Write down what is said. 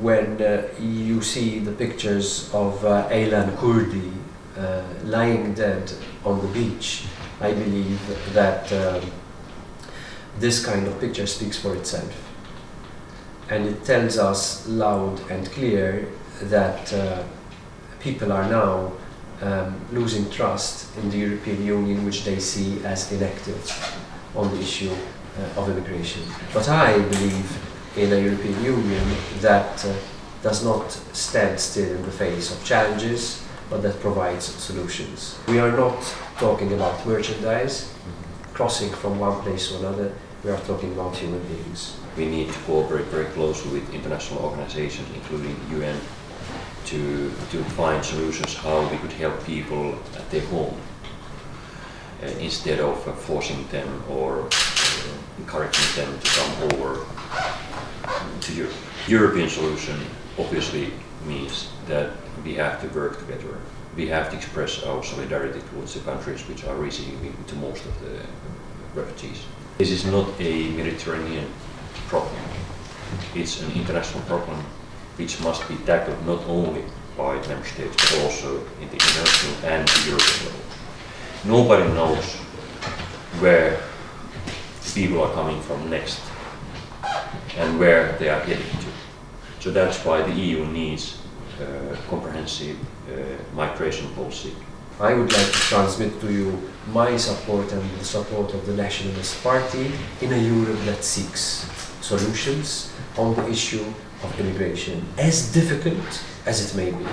when you see the pictures of Aylan Kurdi lying dead on the beach, I believe that this kind of picture speaks for itself. And it tells us loud and clear that people are now losing trust in the European Union, which they see as inactive on the issue of immigration. But I believe in a European Union that does not stand still in the face of challenges, but that provides solutions. We are not talking about merchandise crossing from one place to another. We are talking about human beings. We need to cooperate very closely with international organizations, including the UN, to find solutions how we could help people at their home instead of forcing them or encouraging them to come over to Europe. European solution obviously means that we have to work together. We have to express our solidarity towards the countries which are receiving the most of the refugees. This is not a Mediterranean problem. It's an international problem which must be tackled not only by member states but also in the international and the European level. Nobody knows where people are coming from next and where they are heading to. So that's why the EU needs a comprehensive migration policy. I would like to transmit to you my support and the support of the Nationalist Party in a Europe that seeks solutions on the issue of immigration, as difficult as it may be.